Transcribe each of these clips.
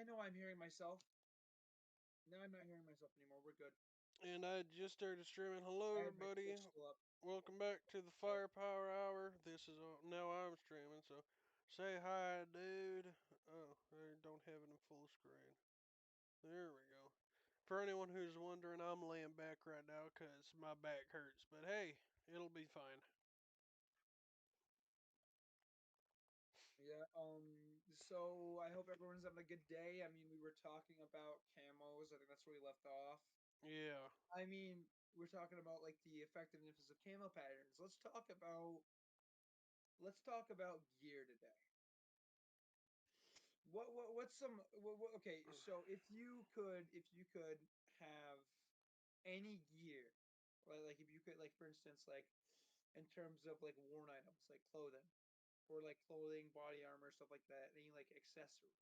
know I'm hearing myself. No, I'm not hearing myself anymore. We're good. And I just started streaming. Hello, And my everybody. Twitch still up. Welcome back to the Okay. Firepower Hour. This is now I'm streaming, so say hi, dude. Oh, I don't have it in full screen. There we go. For anyone who's wondering, I'm laying back right now 'cause my back hurts. But hey, it'll be fine. Yeah. So I hope everyone's having a good day. I mean, we were talking about camos. I think that's where we left off. Yeah. I mean, we're talking about like the effectiveness of camo patterns. Let's talk about gear today. What's some okay, so if you could have any gear, like if you could, like, for instance, like in terms of like worn items like clothing, or like clothing, body armor, stuff like that, any like accessory,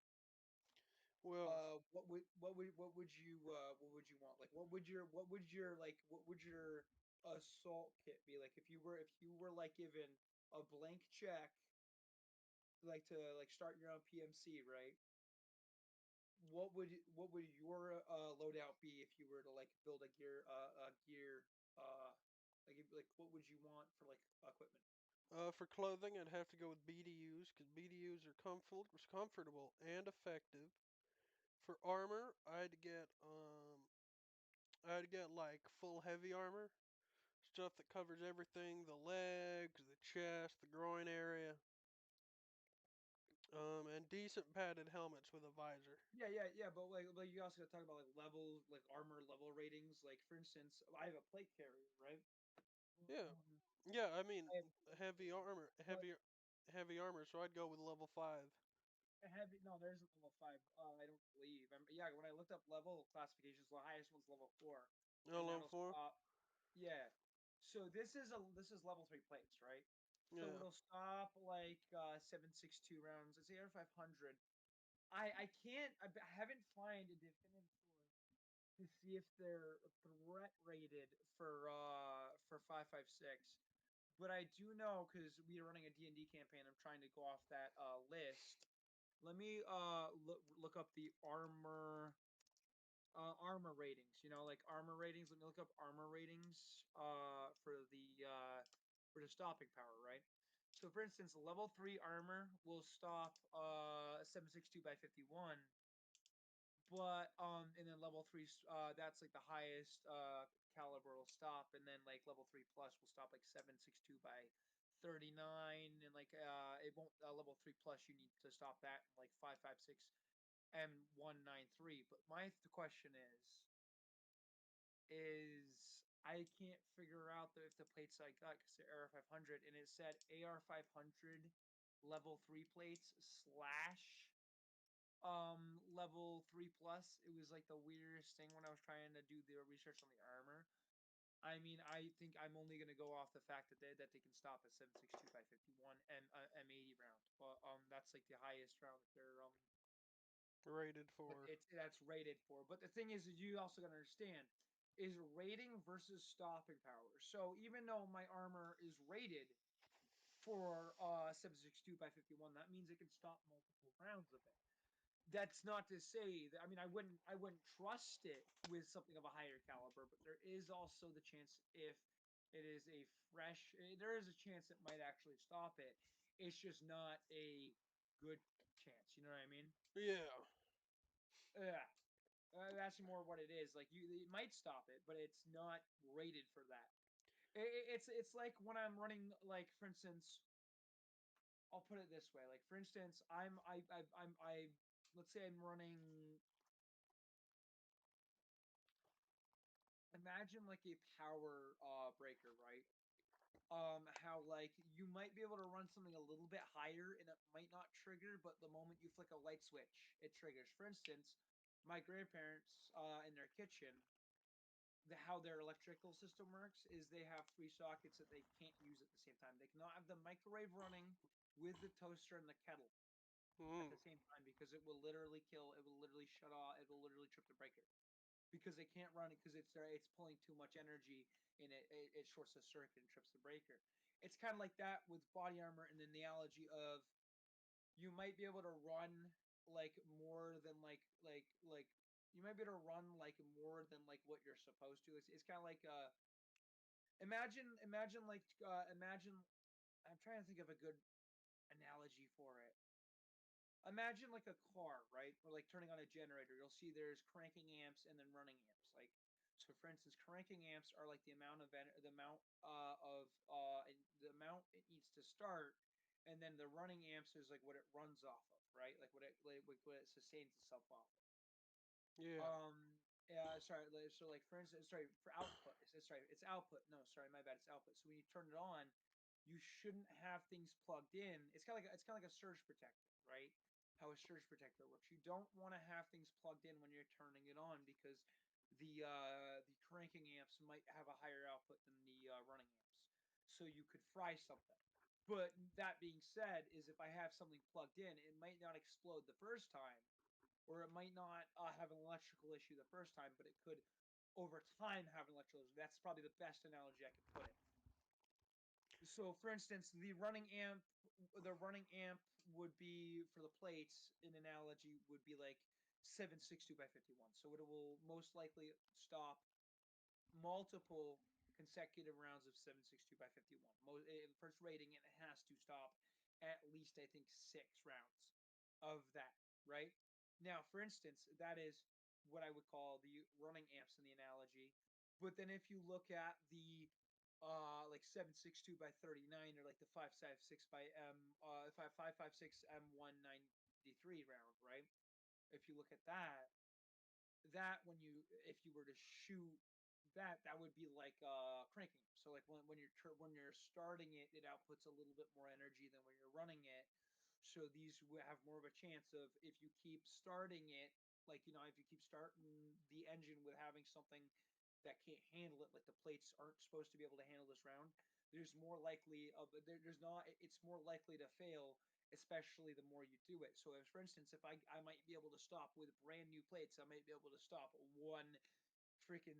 Well, what would you want? Like what would your assault kit be? Like if you were like given a blank check, like to like start your own PMC, right? What would your loadout be if you were to like build a gear, uh like what would you want for like equipment? for clothing, I'd have to go with BDUs 'cause BDUs are comfortable and effective. For armor, I'd get like full heavy armor. Stuff that covers everything, the legs, the chest, the groin area. And decent padded helmets with a visor. Yeah, but like you also gotta talk about like levels, like armor level ratings. Like for instance, I have a plate carrier, right? Yeah. Um, Yeah, I mean I have a plate heavy carrier, armor but heavy armor, so I'd go with level 5. a heavy, no, there isn't level 5. I don't believe. Yeah, when I looked up level classifications, the highest one's level 4, Oh, and level that'll 4? stop. Yeah. So this is level 3 plates, right? So Yeah. it'll stop like 7.62 rounds. It's AR-500. I haven't find a definitive source to see if they're threat rated for 5.56. But I do know, because we are running a D&D campaign, I'm trying to go off that list. Let me look up the armor ratings. Like armor ratings. Let me look up armor ratings for the stopping power, right? So for instance, level 3 armor will stop 7.62 by 51, but and then level 3, that's like the highest caliber will stop, and then like level 3 plus will stop like 7.62 by 39, and like it won't, level 3 plus you need to stop that in like 5.56 and 193. But the question is I can't figure out if the plates I got, because they're AR-500, and it said AR-500 level 3 plates slash level 3 plus. It was like the weirdest thing when I was trying to do the research on the armor. I mean, I think I'm only gonna go off the fact that they can stop at 7.62 by 51 and M80 round. But that's like the highest round that they're Rated but for. that's rated for. But the thing is you also gotta understand is rating versus stopping power. So even though my armor is rated for 7.62 by 51, that means it can stop multiple rounds of it. That's not to say that, I mean, I wouldn't trust it with something of a higher caliber, but there is also the chance, if it is a fresh, there is a chance it might actually stop it. It's just not a good chance. You know what I mean? Yeah. Yeah. That's more what it is. Like, it might stop it, but it's not rated for that. It's like when I'm running, like, for instance, I'll put it this way. Like, for instance, let's say I'm running. Imagine like a power breaker, right? How like you might be able to run something a little bit higher and it might not trigger, but the moment you flick a light switch, it triggers. For instance, my grandparents in their kitchen, how their electrical system works is they have three sockets that they can't use at the same time. They cannot have the microwave running with the toaster and the kettle at Mm. the same time, because it will literally kill. It will literally shut off. It will literally trip the breaker, because they can't run it, because it's pulling too much energy, and it shorts the circuit and trips the breaker. It's kind of like that with body armor, and the analogy of you might be able to run. like more than like you might be able to run like more than like what you're supposed to. It's kind of like imagine I'm trying to think of a good analogy for it. Imagine like a car, right? Or like turning on a generator. You'll see there's cranking amps and then running amps. Like so, for instance, cranking amps are like the amount of the amount it needs to start, and then the running amps is like what it runs off of, right? Like what it sustains itself off of. Yeah. Yeah, sorry. So like for instance, sorry for output. It's output. No, sorry, my bad. It's output. So when you turn it on, you shouldn't have things plugged in. It's kind of like a surge protector, right? How a surge protector works. You don't want to have things plugged in when you're turning it on because the cranking amps might have a higher output than the running amps, so you could fry something. But that being said, is if I have something plugged in, it might not explode the first time, or it might not have an electrical issue the first time, but it could over time have an electrical issue. That's probably the best analogy I could put it. So, for instance, the running amp would be for the plates. An analogy would be like 762 by 51. So it will most likely stop multiple consecutive rounds of 762 by 51. First rating, it has to stop at least I think 6 rounds of that. Right now, for instance, that is what I would call the running amps in the analogy. But then if you look at the like 762 by 39 or like the 556 by M 556 M193 round, right? If you look at that when you if you were to shoot that would be like cranking. So like when you're starting it, it outputs a little bit more energy than when you're running it. So these will have more of a chance of, if you keep starting it, like if you keep starting the engine with having something that can't handle it, like the plates aren't supposed to be able to handle this round, there's more likely of there's not it's more likely to fail, especially the more you do it. So, if, for instance, if I might be able to stop with brand new plates, I might be able to stop one freaking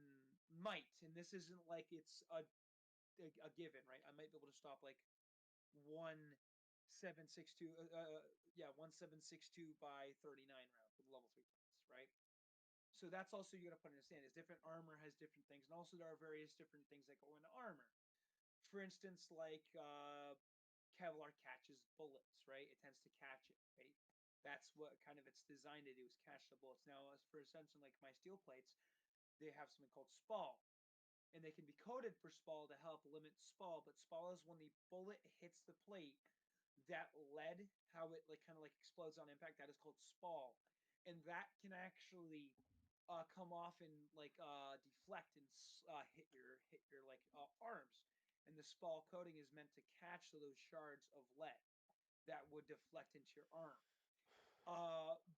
might, and this isn't like it's a given, right? I might be able to stop like 1762, yeah, 1762 by 39 round with level 3 plates, right? So that's also you got to understand is different armor has different things, and also there are various different things that go into armor. For instance, like Kevlar catches bullets, right? It tends to catch it, right? That's what kind of it's designed to do, is catch the bullets. Now, as for instance, like my steel plates, they have something called spall, and they can be coated for spall to help limit spall. But spall is when the bullet hits the plate, that lead, how it like kind of like explodes on impact, that is called spall, and that can actually come off and like deflect and hit your like arms. And the spall coating is meant to catch those shards of lead that would deflect into your arm.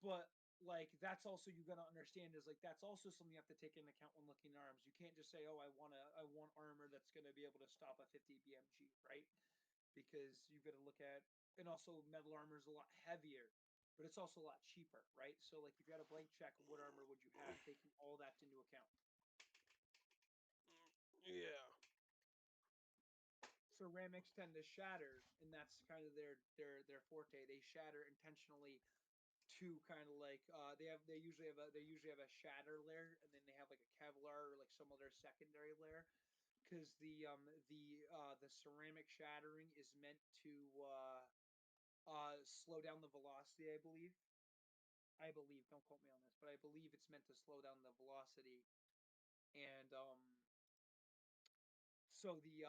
But like that's also you gotta understand is like that's also something you have to take into account when looking at arms. You can't just say, oh, I want armor that's gonna be able to stop a 50 BMG, right? Because you've got to look at, and also metal armor is a lot heavier, but it's also a lot cheaper, right? So like if you had a blank check, what armor would you have, taking all that into account? Yeah. Ceramics tend to shatter, and that's kind of their forte. They shatter intentionally to kind of like they usually have a shatter layer, and then they have like a Kevlar or like some other secondary layer, because the ceramic shattering is meant to slow down the velocity, I believe. Don't quote me on this, but I believe it's meant to slow down the velocity, and so the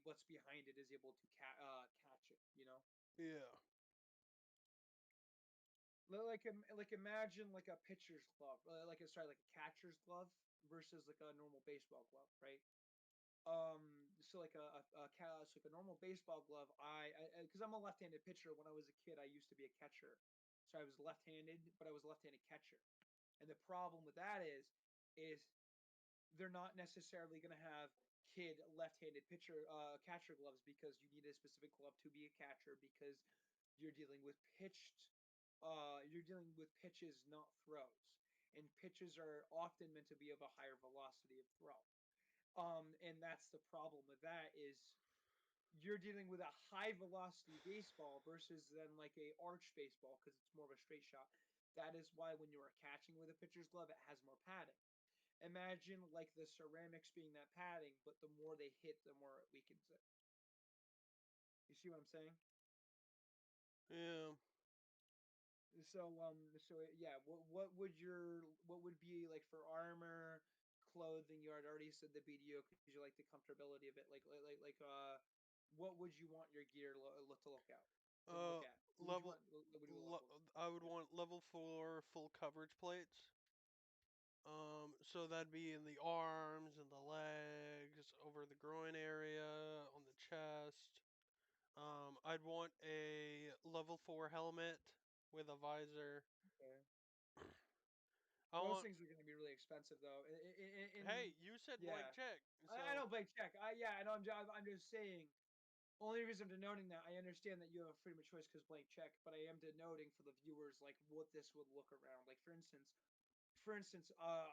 what's behind it is able to catch it. Yeah. Like imagine like a pitcher's glove, like a catcher's glove versus like a normal baseball glove, right? So like so like a normal baseball glove, I because I'm a left-handed pitcher. When I was a kid, I used to be a catcher, so I was left-handed, but I was a left-handed catcher. And the problem with that is they're not necessarily going to have kid left-handed pitcher catcher gloves, because you need a specific glove to be a catcher, because you're dealing with pitches, not throws, and pitches are often meant to be of a higher velocity of throw. And that's the problem with that is you're dealing with a high velocity baseball versus then like a arch baseball, because it's more of a straight shot. That is why when you are catching with a pitcher's glove, it has more padding. Imagine like the ceramics being that padding, but the more they hit, the more it weakens it. You see what I'm saying? Yeah. So yeah, what would be like for armor, clothing? You had already said the BDO because you like the comfortability of it. What would you want your gear to look out to look Uh, at? What would you level. want? What would you go levels? I would want level 4 full coverage plates. So that'd be in the arms and the legs, over the groin area, on the chest. I'd want a level 4 helmet with a visor. Okay. I Those want. things are going to be really expensive though. Hey, you said blank Yeah, check, I so know Blake check. I know I'm just saying. Only reason I'm denoting that I understand that you have freedom of choice because blank check, but I am denoting for the viewers like what this would look around. Like for instance,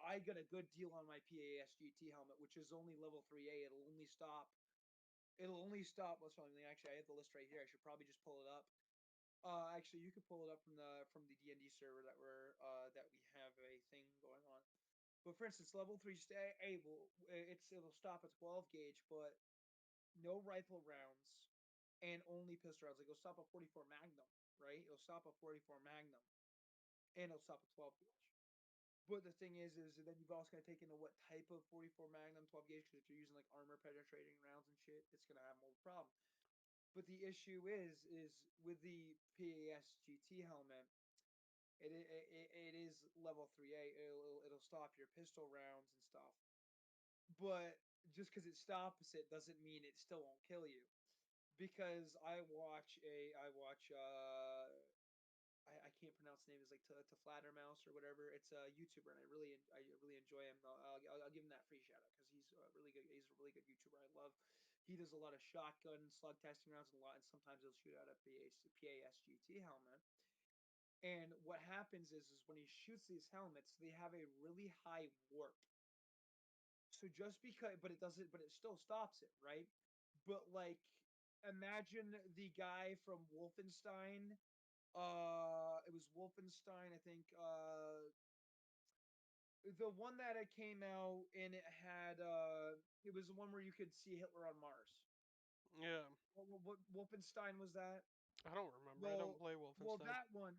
I got a good deal on my PAS GT helmet, which is only level 3A. It'll only stop. It'll only stop. What's wrong? Actually, I have the list right here. I should probably just pull it up. Actually, you could pull it up from the D&D server that we have a thing going on. But for instance, level 3 stay able. It'll stop at 12 gauge, but no rifle rounds and only pistol rounds. Like it'll stop at 44 Magnum, right? It'll stop at 44 Magnum and it'll stop at 12 gauge. But the thing is that you've also got to take into what type of 44 Magnum 12 gauge, because if you're using like armor penetrating rounds and shit, it's gonna have more problem. But the issue is with the PAS GT helmet, it is level 3A. It'll stop your pistol rounds and stuff. But just because it stops it doesn't mean it still won't kill you. Because I can't pronounce the name. It's like to Flattermouse or whatever. It's a YouTuber, and I really enjoy him. I'll give him that free shout out because he's really good. He's a really good YouTuber. I love. He does a lot of shotgun slug testing rounds and a lot, and sometimes he'll shoot out a PAS GT helmet. And what happens is when he shoots these helmets, they have a really high warp. So just because, but it doesn't, but it still stops it, right? But like, imagine the guy from Wolfenstein. It was Wolfenstein, I think. The one that it came out and it was the one where you could see Hitler on Mars. yeah. What Wolfenstein was that? I don't remember. I don't Well, play well, Wolfenstein. that one.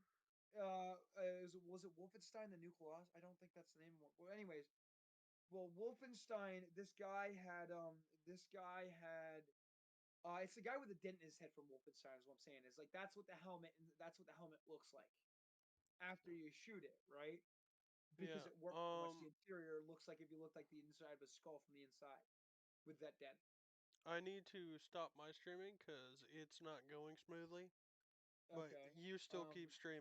Was it Wolfenstein: The New Colossus? I don't think that's the name of it. Well, anyways, well, Wolfenstein. It's the guy with the dent in his head from Wolfenstein. Is what I'm saying. Is like that's what the helmet looks like after you shoot it, right? Because Yeah. it worked so much. The interior looks like if you looked like the inside of a skull from the inside with that dent. I need to stop my streaming because it's not going smoothly. But Okay. you still keep Um, streaming.